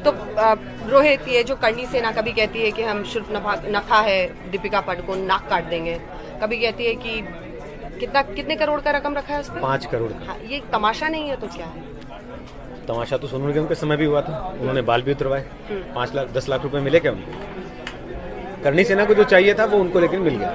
तो रोहित, ये जो करणी सेना कभी कहती है कि हम सिर्फ नफा है दीपिका पादुकोण नाक काट देंगे, कभी कहती है कि कितने करोड़ का रकम रखा है उस पर? 5 करोड़। हाँ, ये तमाशा नहीं है तो क्या है? तमाशा तो सोनू निगम के समय भी हुआ था, उन्होंने बाल भी उतरवाए। 5 लाख 10 लाख रुपए मिले क्या उनको? करणी सेना को जो चाहिए था वो उनको लेकिन मिल गया।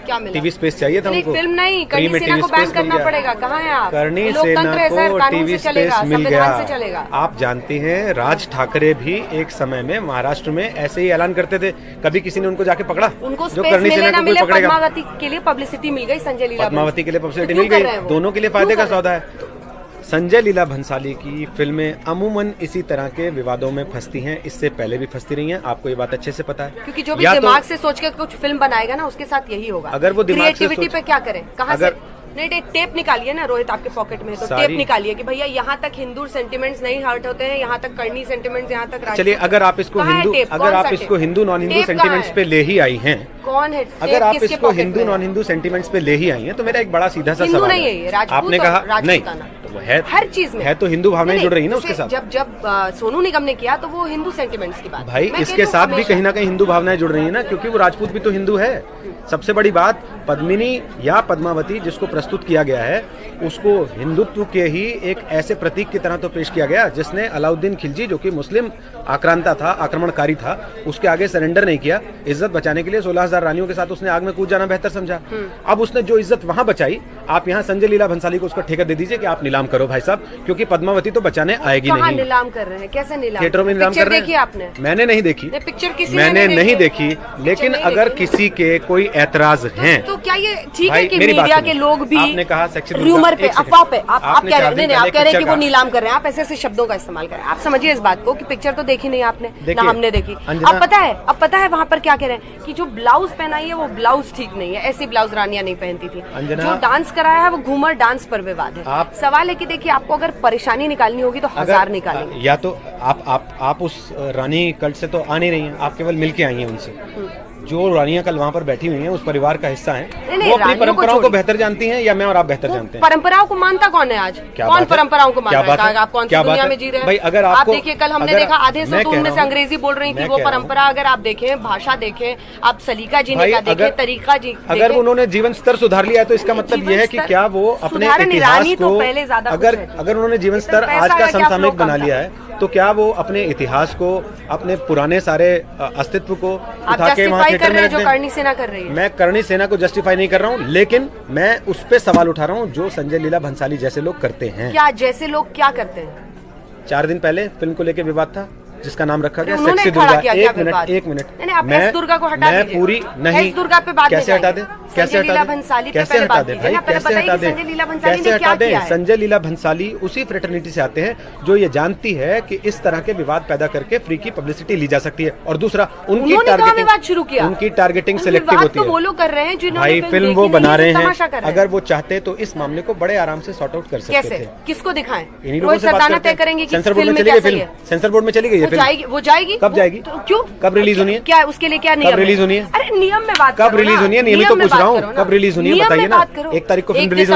क्या मिला? टीवी स्पेस चाहिए था उनको। फिल्म नहीं, करणी सेना को बैन करना पड़ेगा। कहाँ है आप? करणी सेना को टीवी स्पेस मिल गया। आप जानते हैं राज ठाकरे भी एक समय में महाराष्ट्र में ऐसे ही ऐलान करते थे, कभी किसी ने उनको जाके पकड़ा? उनको जो करणी सेना को कोई पकड़ेगा? पद्मावती के लिए पब्लिसिटी मिल गई, संजय लीला पद्मावती के लिए पब्लिसिटी मिल गई, दोनों के लिए फायदे का सौदा है। संजय लीला भंसाली की फिल्में अमूमन इसी तरह के विवादों में फंसती हैं, इससे पहले भी फंसती रही हैं, आपको ये बात अच्छे से पता है। क्योंकि जो भी दिमाग से सोच के कुछ फिल्म बनाएगा ना, उसके साथ यही होगा। अगर वो दिमाग से क्रिएटिविटी पे क्या करें? कहाँ से? नहीं, टेप निकालिए ना रोहित, आपके पॉकेट में, तो टेप निकालिए कि भैया यहाँ तक हिंदू सेंटिमेंट्स नहीं हर्ट होते हैं, यहाँ तक करनी सेंटिमेंट्स, यहाँ तक। चलिए, अगर आप इसको हिंदू नॉन हिंदू सेंटिमेंट्स पे ले ही आई हैं, कौन है? अगर आप इसको हिंदू नॉन हिंदू सेंटिमेंट्स पे ले ही आई हैं, तो मेरा एक बड़ा सीधा सा सवाल है। आपने कहा नहीं, वो है हर चीज में है, तो हिंदू भावनाएं जुड़ रही है ना उसके साथ। जब सोनू निगम ने किया तो वो हिंदू सेंटिमेंट्स की बात, भाई इसके साथ भी कहीं ना कहीं हिंदू भावनाएं जुड़ रही है ना, क्योंकि वो राजपूत भी तो हिंदू है। सबसे बड़ी बात, पद्मिनी या पद्मावती जिसको प्रस्तुत किया गया है, उसको हिंदुत्व के ही एक ऐसे प्रतीक की तरह तो पेश किया गया जिसने अलाउद्दीन खिलजी, जो कि मुस्लिम आक्रांता था, आक्रमणकारी था, उसके आगे सरेंडर नहीं किया। इज्जत बचाने के लिए 16,000 रानियों के साथ उसने आग में कूद जाना बेहतर समझा। अब उसने जो इज्जत वहां बचाई, आप यहाँ संजय लीला भंसाली को उसका ठेका दे दीजिए कि आप नीलाम करो भाई साहब, क्योंकि पद्मावती तो बचाने आएगी नहीं। नीलाम कर रहे हैं? कैसे नीलाम? थिएटरों में नीलाम कर रहे हैं। आपने? मैंने नहीं देखी पिक्चर, किसी मैंने नहीं देखी, लेकिन अगर किसी के कोई ऐतराज हैं तो क्या ये ठीक है कि मीडिया के लोग भी, आपने कहा सेक्सी र्यूमर पे, अफवाह पे आप कह रहे हैं, आप कह रहे हैं कि वो नीलाम कर रहे हैं, आप ऐसे ऐसे शब्दों का इस्तेमाल कर रहे हैं। आप समझिए इस बात को कि पिक्चर तो देखी नहीं आपने, ना हमने देखी। अब पता है वहाँ पर क्या कह रहे हैं कि जो ब्लाउज पहनाई है वो ब्लाउज ठीक नहीं है, ऐसी ब्लाउज रानियां नहीं पहनती थी। जो डांस कराया है वो घूमर डांस पर विवाद है। सवाल है कि देखिए, आपको अगर परेशानी निकालनी होगी तो 1000 निकालेंगे। या तो आप उस रानी कल्ट से तो आ नहीं रही हैं, आप केवल मिलके आई हैं उनसे। जो रानियां कल वहाँ पर बैठी हुई हैं, उस परिवार का हिस्सा हैं, वो अपनी परंपराओं को बेहतर जानती हैं, या मैं और आप बेहतर जानते हैं? परंपराओं को मानता कौन है आज? कौन परंपराओं को मानता है? आप कौन सी दुनिया में जी रहे हैं भाई? अगर आप देखिए, कल हमने देखा आधे से तो उनमें से अंग्रेजी बोल रही थी, वो परंपरा अगर आप देखें, भाषा देखें, आप सलीका जीने का देखें, तरीका जी, अगर उन्होंने जीवन स्तर सुधार लिया है तो इसका मतलब यह है कि क्या वो अपने इतिहास को, अगर उन्होंने जीवन स्तर आज का समसामयिक बना लिया है, तो क्या वो अपने इतिहास को, अपने पुराने सारे अस्तित्व को उठा के वहाँ थिएटर में रख दें? करणी सेना कर रही है। मैं करणी सेना को जस्टिफाई नहीं कर रहा हूँ, लेकिन मैं उस पे सवाल उठा रहा हूँ जो संजय लीला भंसाली जैसे लोग करते हैं। क्या जैसे लोग क्या करते हैं? 4 दिन पहले फिल्म को लेकर विवाद था, जिसका नाम रखा गया सेक्सी दुर्गा। एक मिनट मैं दुर्गा को हटा दीजिए। पूरी नहीं, दुर्गा पे बात कैसे हटा दे? कैसे हटा दे भाई? कैसे हटा दे? कैसे हटा दे? संजय लीला भंसाली उसी फ्रेटर्निटी से आते हैं जो ये जानती है कि इस तरह के विवाद पैदा करके फ्री की पब्लिसिटी ली जा सकती है। और दूसरा, उनकी टारगेटिंग सिलेक्टिव होती है। वो लोग कर रहे हैं जिन्होंने भाई फिल्म वो बना रहे हैं, अगर वो चाहते तो इस मामले को बड़े आराम से सॉर्ट आउट कर सकते थे। किसको दिखाएं? इन्हीं लोगों से बात करते हैं। करेंगे कि सेंसर बोर्ड में चली गई फिल्म, सेंसर बोर्ड में चली गई वो जाएगी। कब जाएगी? क्यों? कब रिलीज होनी है? क्या उसके लिए क्या नियम? कब रिलीज होनी है? अरे नियम में बात कब रिलीज होनी है? नियम ही तो पूछ रहा हूँ, कब रिलीज होनी है बताइए ना। 1 तारीख को फिल्म रिलीज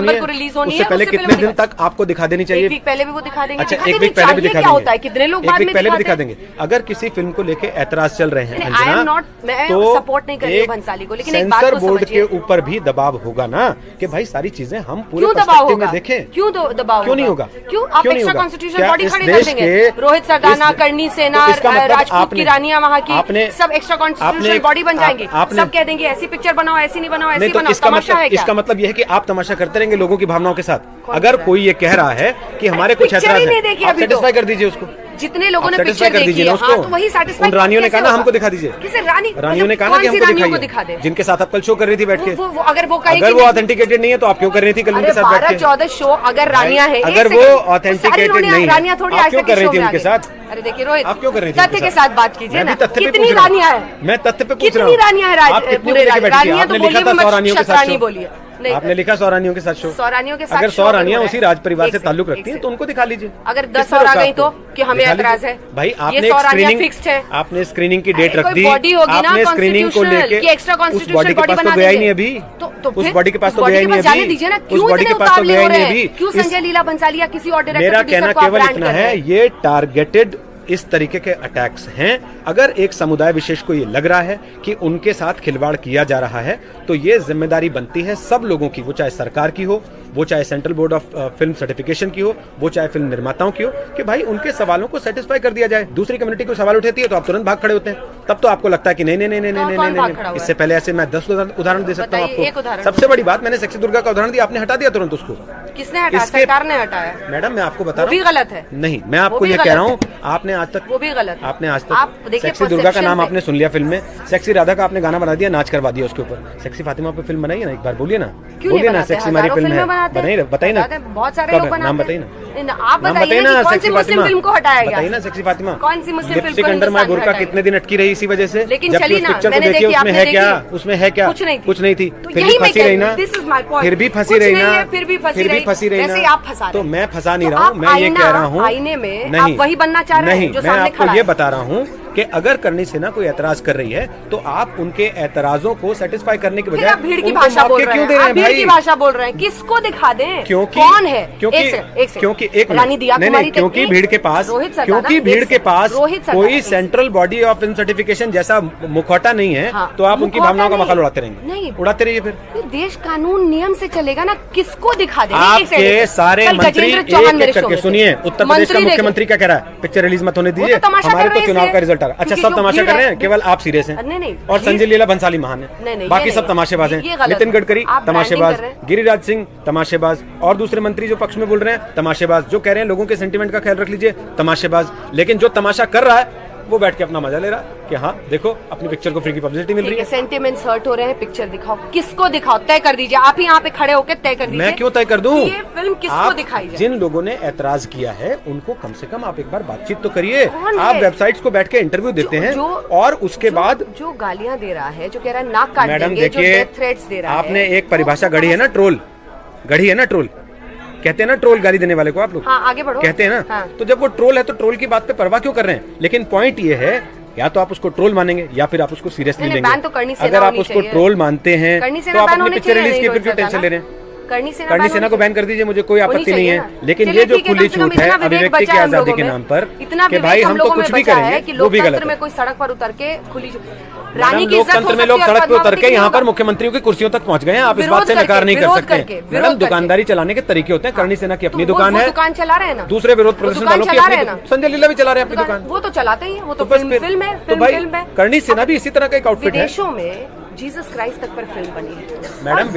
होनी है, उससे पहले कितने दिन तक आपको दिखा देनी चाहिए? 1 वीक पहले भी वो दिखा देंगे। अच्छा, 1 वीक पहले भी दिखा देंगे। कितने लोग 1 वीक पहले भी दिखा देंगे। अगर किसी फिल्म को लेके ऐतराज चल रहे हैं अंजना, तो सपोर्ट नहीं कर रही भंसाली को, लेकिन सेंसर बोर्ड के ऊपर भी दबाव होगा ना कि भाई सारी चीजें हम पूरे पर्सपेक्टिव में देखें। क्यों दबाव? क्यों नहीं होगा? क्यों आप एक्स्ट्रा कॉन्स्टिट्यूशनल बॉडी खड़ी कर देंगे? रोहित सरदाना, करणी सेना, राजपूत की रानियां वहाँ की सब एक्स्ट्रा कॉन्स्टिट्यूशनल बॉडी बन जाएंगे। सब कह देंगे ऐसी पिक्चर बनाओ, ऐसी नहीं बनाओ, ऐसी बनाओ। तमाशा है क्या? इसका मतलब यह है कि आप तमाशा करते रहेंगे लोगों की भावनाओं के साथ। अगर कोई ये कह रहा है कि हमारे कुछ ऐतराज है, आप सेटिस्फाई कर दीजिए उसको। जितने लोगों ने पिक्चर देखी है, हाँ, तो वही सेटिस्फाई। रानियों ने कहा ना हमको दिखा दीजिए। किसे रानियों ने कहा ना कि हमको दिखा दे, जिनके साथ आप कल शो कर रही थी बैठ के। अगर वो ऑथेंटिकेटेड नहीं है तो आप क्यों कर रही थी कल उनके साथ बैठ के? 12-14 शो अगर रानियां है, अगर वो ऑथेंटिकेटेड नहीं है, आप क्यों कर रही थी उनके साथ? अरे देखिए रोहित, आप क्यों कर रही थी? तथ्य के साथ बात कीजिए ना। कितनी रानियां है? मैं तथ्य पे पूछ रहा हूँ। कितनी रानियां है? पूरे रानियां तो बोलिए, रानियों बोलिए। आपने लिखा 100 रानियों के साथ शो। 100 रानियों के साथ अगर 100 रानियां उसी राज परिवार से ताल्लुक रखती हैं तो उनको दिखा लीजिए। अगर 10 और आ गई तो कि हमें ऐतराज है? भाई आपने स्क्रीनिंग की डेट रख दी, आपने स्क्रीनिंग को लेके उस बॉडी के पास तो गया ही नहीं अभी, उस बॉडी के पास तो गया ही नहीं अभी, उस बॉडी के पास तो गया ही नहीं अभी। क्यों संजय लीला भंसाली या किसी और डायरेक्टर? मेरा कहना केवल इतना है, ये टारगेटेड इस तरीके के अटैक्स हैं। अगर एक समुदाय विशेष को ये लग रहा है कि उनके साथ खिलवाड़ किया जा रहा है, तो ये जिम्मेदारी बनती है सब लोगों की, वो चाहे सरकार की हो, वो चाहे central board of film certification की हो, वो चाहे फिल्म निर्माताओं की हो, कि भाई उनके सवालों को सेटिस्फाई कर दिया जाए। दूसरी कम्युनिटी को सवाल उठाती है तो आप तुरंत भाग खड़े होते हैं। तब तो आपको लगता है कि नहीं नहीं नहीं नहीं नहीं नहीं, इससे पहले ऐसे मैं 10 उदाहरण दे सकता हूँ आपको। सबसे बड़ी बात, मैंने सेक्सी दुर्गा का उदाहरण दिया, आपने हटा दिया तुरंत उसको। किसने हटाया? सरकार ने हटाया। मैडम मैं आपको बता रहा हूँ, वो भी गलत है। नहीं, मैं आपको ये कह रहा हूँ, आपने आज तक, वो भी गलत, आपने आज तक सेक्सी दुर्गा का नाम आपने सुन लिया फिल्म में, सेक्सी राधा का आपने गाना बना दिया, नाच करवा दिया उसके ऊपर। सेक्सी फातिमा पे फिल्म बनाई है ना, एक बार बोलिए ना, बोलिए ना, सेक्सी हमारी फिल्म है, बताइए ना, बहुत सारे लोग बनाते हैं, नाम बताइए ना, आप बताइए ना कौन सी मुस्लिम फिल्म को हटाया गया? बताइए ना सेक्सी फातिमा, कौन सी मुस्लिम फिल्म लिपस्टिक अंडर माय बुर्का कितने दिन अटकी रही इसी वजह से। लेकिन जबकि चली उस ना, पिक्चर को मैंने देखिए, देखी, उसमें है क्या, उसमें है क्या, कुछ नहीं थी, फिर भी फंसी रही ना, फिर भी फंसी रही ना, फिर भी फंसी रही ना। आप फंसा रहे। तो मैं फंसा नहीं रहा हूँ, मैं ये कह रहा हूँ, आईने में आप वही बनना चाह रहे हैं जो सामने खड़ा है। मैं आपको ये बता रहा हूँ कि अगर करनी सेना कोई एतराज कर रही है तो आप उनके एतराजों को सेटिस्फाई करने के बजाय भीड़ की भाषा बोल रहे हैं, आप भीड़ की भाषा बोल रहे हैं, किसको दिखा दें? क्योंकि कौन है? क्योंकि रानी दिया कुमारी, क्योंकि भीड़ के पास, क्योंकि भीड़ के पास कोई central body of film certification जैसा मुखौटा नहीं है, तो आप उनकी भावनाओं का मखाल उड़ाते रहेंगे। नहीं, उड़ाते रहिए। फिर देश कानून नियम से चलेगा ना, किसको दिखा दें? आपके सारे मंत्री एक करके सुनिए, उत्तर प्रदेश का मुख्यमंत्री क्या कह रहा है, पिक्चर रिलीज मत होने दीजिए, हमारे तो चुनाव का रिजल्ट आ रहा है। अच्छा, सब तमाशा कर रहे हैं, केवल आप सीरियस हैं। नहीं, और संजय लीला भंसाली महान है, बाकी सब तमाशेबाज हैं। नितिन गडकरी तमाशेबाज, गिरिराज सिंह तमाशेबाज, और दूसरे मंत्री जो पक्ष में बोल रहे हैं तमाशेबाज, जो कह रहे हैं लोगों के सेंटीमेंट का ख्याल रख लीजिए तमाशेबाज। लेकिन जो तमाशा कर रहा है वो बैठ के अपना मजा ले रहा है कि हाँ देखो अपनी पिक्चर को फ्री की पब्लिसिटी मिल रही है। सेंटिमेंट्स हर्ट हो रहे हैं, पिक्चर दिखाओ, किसको दिखाओ, तय कर दीजिए। आप ही यहाँ पे खड़े होकर तय कर दीजिए। मैं क्यों तय कर दूं? ये फिल्म किसको दिखाई जाए? जिन लोगों ने ऐतराज किया है उनको कम से कम आप एक बार बातचीत तो करिए। आप वेबसाइट्स को बैठ के इंटरव्यू देते हैं और उसके बाद जो गालियां दे रहा है, जो कह रहा है नाक काट देंगे, मैडम देखिए, थ्रेट्स दे रहा है, आपने एक परिभाषा गढ़ी है ना, ट्रोल गढ़ी है ना, ट्रोल कहते हैं ना, ट्रोल गाली देने वाले को आप लोग। हाँ, आगे बढ़ो। कहते हैं ना, तो जब वो ट्रोल है तो ट्रोल की बात पे परवाह क्यों कर रहे हैं? लेकिन पॉइंट ये है, या तो आप उसको ट्रोल मानेंगे या फिर आप उसको सीरियसली लेंगे। तो अगर आप उसको ट्रोल मानते हैं तो आप अपनी पिक्चर रिलीज की फिर क्यों टेंशन ले रहे हैं? करनी सेना को बैन कर दीजिए, मुझे कोई आपत्ति नहीं है। लेकिन ये जो खुली छूट है अभिव्यक्ति की आजादी के नाम पर कि भाई हम तो कुछ भी करेंगे, वो भी गलत है। कोई सड़क पर उतर के खुली रानी की लोकतंत्र में लोग सड़क पे उतर के यहाँ पर मुख्यमंत्रियों की कुर्सियों तक पहुँच गए हैं। आप इस बात से नकार नहीं कर सकते। मैडम दुकानदारी चलाने के तरीके होते हैं। करनी सेना की अपनी दुकान है, दुकान चला रहे हैं ना, दूसरे विरोध प्रदर्शन वालों की अपनी, संजय लीला भी चला रहे हैं अपनी दुकान, वो तो चलाते ही है, वो तो फिल्म है। तो भाई करनी सेना भी इसी तरह का एक आउटफिट है। विदेशों में जीसस क्राइस्ट तक पर फिल्म बनी है मैडम,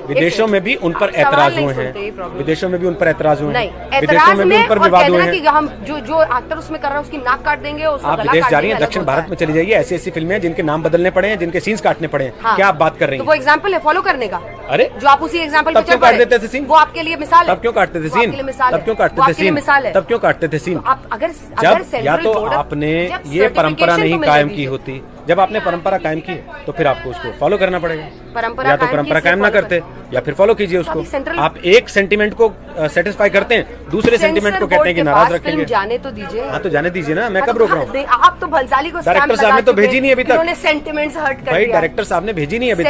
विदेशों में भी उन पर ऐतराज हुए हैं, विदेशों में भी उन पर ऐतराज हुए हैं, विदेशों में भी उन पर विवाद हुए हैं। हम जो एक्टर उसमें कर रहा है उसकी नाक काट देंगे, आप विदेश जा रही हैं, दक्षिण भारत में चली जाइए, ऐसी ऐसी फिल्में हैं जिनके नाम बदलने पड़े हैं, जिनके सीन्स काटने पड़े हैं। क्या आप बात कर रही हैं? वो एग्जाम्पल है फॉलो करने का। अरे जो आप उसी एग्जाम्पल तब क्यों काट देते थे सीन? वो आपके लिए मिसाल है। तब क्यों काटते थे सीन? तब क्यों काटते थे सीन? तब क्यों काटते थे सीन? जब या तो आपने ये परंपरा नहीं कायम की होती, जब आपने परंपरा कायम की तो फिर आपको उसको फॉलो करना पड़ेगा। या तो परंपरा कायम ना करते या फिर फॉलो कीजिए उसको। आप एक सेंटीमेंट को सेटिस्फाई करते हैं, दूसरे सेंटीमेंट को कहते हैं कि नाराज रखेंगे। जाने तो दीजिए। हाँ तो जाने दीजिए ना, मैं कब रोक रहा हूँ? आप तो भंसाली को डायरेक्टर साहब ने तो भेजी नहीं अभी तक। सेंटिमेंट्स हर्ट कर भाई डायरेक्टर साहब ने भेजी नहीं अभी तक।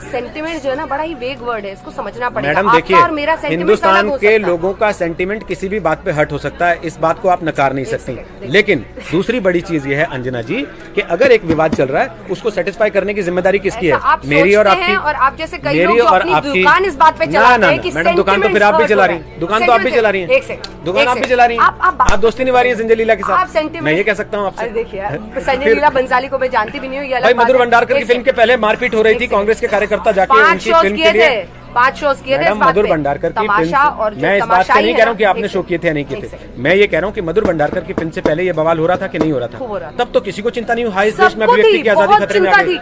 सेंटिमेंट जो है ना बड़ा ही वेग वर्ड है, इसको समझना पड़ेगा। मैडम देखिए, हिंदुस्तान के लोगों का सेंटिमेंट किसी भी बात पे हर्ट हो सकता है, इस बात को आप नकार नहीं सकती। लेकिन दूसरी बड़ी चीज ये है अंजना जी कि अगर एक विवाद चल रहा है उसको सेटिस्फाई करने की जिम्मेदारी किसकी है? मेरी और आपकी। और आप जैसे कई लोग जो अपनी दुकान इस बात पे चलाते हैं कि मैडम दुकान तो फिर आप भी चला रही हैं, दुकान तो आप भी चला रही हैं, दुकान आप भी चला रही हैं, आप दोस्ती निभा रही हैं संजय लीला के साथ। मैं ये कह सकता हूँ आपसे। देखिए संजय लीला बंसाली को मैं जानती भी नहीं हूँ। भाई मधुर भंडारकर की फिल्म के पहले मारपीट हो रही थी, कांग्रेस के कार्यकर्ता जाके उनकी फिल्म के लिए 5 शोज किए थे। मधुर भंडारकर की फिल्म, मैं इस बात से नहीं कह रहा हूँ कि आपने शो किए थे या नहीं किए थे, मैं ये कह रहा हूँ कि मधुर भंडारकर की फिल्म से पहले ये बवाल हो रहा था कि नहीं हो रहा था? तब तो किसी को चिंता नहीं हुई। हाई देश में अभिव्यक्ति की आजादी खतरे में आ गई।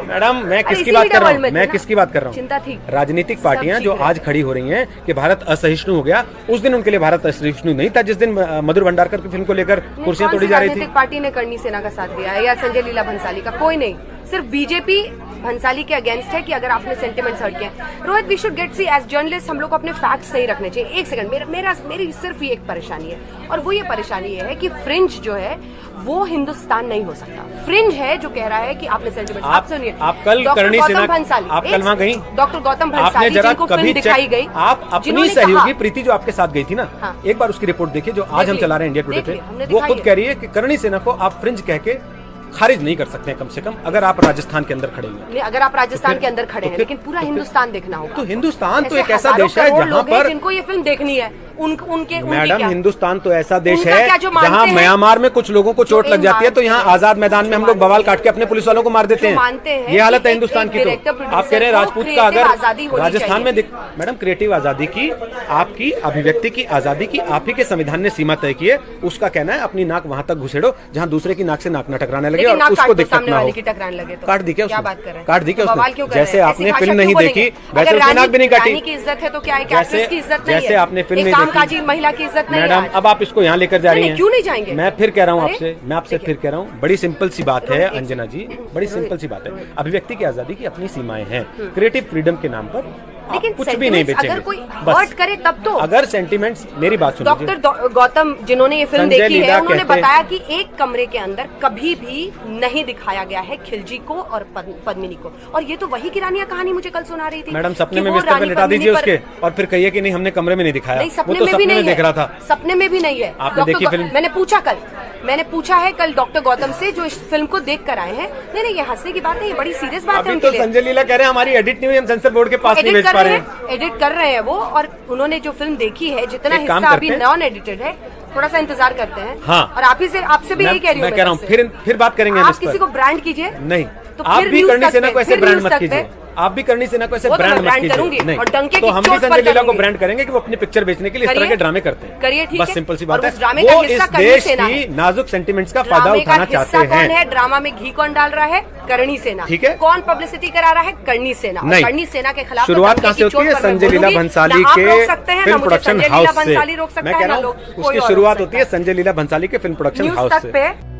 मैडम मैं किसकी बात कर रहा हूँ? मैं किसकी बात कर रहा हूँ? चिंता थी। राजनीतिक पार्टियां जो आज खड़ी हो रही हैं कि भारत असहिष्णु हो गया, उस दिन उनके लिए भारत असहिष्णु नहीं था जिस दिन मधुर भंडारकर की फिल्म को लेकर कुर्सियां तोड़ी जा रही थी। पार्टी ने करनी सेना का साथ दिया है या संजय लीला भंसाली का? कोई नहीं। सिर्फ बीजेपी भंसाली के अगेंस्ट है कि अगर आपने सेंटिमेंट्स हर्ट किए। Rohit, we should get see as journalist हम लोग को अपने फैक्ट्स सही रखने चाहिए। एक सेकंड, मेरी सिर्फ ये एक परेशानी है, और वो ये परेशानी ये है कि फ्रिंज जो है वो हिंदुस्तान नहीं हो सकता। फ्रिंज है जो कह रहा है कि आपने सेंटिमेंट्स, आप सुनिए, आप कल करणी सेना, आप कल वहाँ गई, डॉक्टर गौतम भंसाली जिनको फिल्म दिखाई गई, आप अपनी सहयोगी प्रीति जो आपके साथ गई थी ना, एक बार उसकी रिपोर्ट देखिए जो आज हम चला रहे हैं इंडिया टुडे पे, वो खुद कह रही है कि करणी सेना को आप फ्रिंज कह के खारिज नहीं कर सकते हैं, कम से कम अगर आप राजस्थान के अंदर खड़े हैं। अगर आप राजस्थान के अंदर खड़े हैं, लेकिन पूरा हिंदुस्तान देखना होगा। तो हिंदुस्तान तो एक ऐसा देश है जहाँ पर जिनको ये फिल्म देखनी है, उनके मैडम, हिंदुस्तान तो ऐसा देश है जहाँ म्यांमार में कुछ लोगों को चोट लग जाती है तो यहाँ आजाद मैदान में हम लोग बवाल काट के अपने पुलिस वालों को मार देते हैं। ये हालत है हिंदुस्तान की। तो आप कह रहे हैं राजपूत का अगर राजस्थान में मैडम क्रिएटिव आजादी की, आपकी अभिव्यक्ति की आजादी की आप ही के संविधान ने सीमा तय की है। उसका कहना है अपनी नाक वहां तक घुसेड़ो जहाँ दूसरे की नाक से नाक न टकराने लगे और उसको दिक्कत ना हो। काट दी क्या? काट दी क्या? जैसे आपने फिल्म नहीं देखी वैसे उसकी नाक भी नहीं काटी। की इज्जत है तो क्या है, एक्ट्रेस की इज्जत नहीं है? जैसे आपने फिल्म नहीं देखी, महिला की इज्जत नहीं है। मैडम, अब आप इसको यहाँ लेकर जा रही हैं। क्यों नहीं जाएंगे? मैं फिर कह रहा हूँ आपसे, मैं आपसे फिर कह रहा हूँ, बड़ी सिंपल सी बात है अंजना जी, बड़ी सिंपल सी बात है। अभिव्यक्ति की आजादी की अपनी सीमाएं हैं, क्रिएटिव फ्रीडम के नाम पर लेकिन कुछ भी नहीं बेचेंगे। अगर कोई हर्ट करे तब तो, अगर सेंटिमेंट्स, मेरी बात सुनिए, डॉक्टर गौतम जिन्होंने ये फिल्म देखी है उन्होंने बताया कि एक कमरे के अंदर कभी भी नहीं दिखाया गया है खिलजी को और पद्मिनी को। और ये तो वही किरानिया कहानी मुझे कल सुना रही थी। मैडम, सपने में बिस्तर पे लिटा दीजिए उसके और फिर कहिए कि नहीं हमने कमरे में नहीं दिखाया। वो तो सपने में देख रहा था। सपने में भी नहीं है। आपने देखी फिल्म? मैंने पूछा है कल डॉक्टर गौतम से जो इस फिल्म को देख कर आए हैं। नहीं, ये हंसने की बात नहीं, ये बड़ी सीरियस बात है। तो संजय लीला कह रहे हैं हमारी एडिट नहीं हुई, हम सेंसर बोर्ड के पास नहीं भेज पा रहे हैं। एडिट कर रहे हैं वो, और उन्होंने जो फिल्म देखी है जितना हिस्सा अभी नॉन एडिटेड है, थोड़ा सा इंतजार करते हैं। हाँ, और आपसे भी यही कह रही हूँ। मैं कह रहा हूँ फिर बात करेंगे। आप किसी को ब्रांड कीजिए नहीं, तो आप भी करणी सेना को ऐसे ब्रांड मत कीजिए। आप भी करणी सेना को ऐसे ब्रांड मत कीजिए। नहीं, तो हम भी संजय लीला को ब्रांड करेंगे कि वो अपनी पिक्चर बेचने के लिए इस तरह के ड्रामे करते हैं। करिए, ठीक है, बस सिंपल सी बात है। वो इस देश की नाजुक सेंटिमेंट्स का फायदा उठाना चाहते हैं। ड्रामा में घी कौन डाल रहा है? करणी सेना। ठीक है, कौन पब्लिसिटी करा रहा है? करणी सेना। करणी सेना के खिलाफ शुरुआत कहाँ से होती है? संजय लीला भंसाली के फिल्म प्रोडक्शन हाउस से। मैं कह रहा हूँ उसकी शुरुआत होती है संजय लीला भंसाली के फिल्म प्रोडक्शन हाउस से।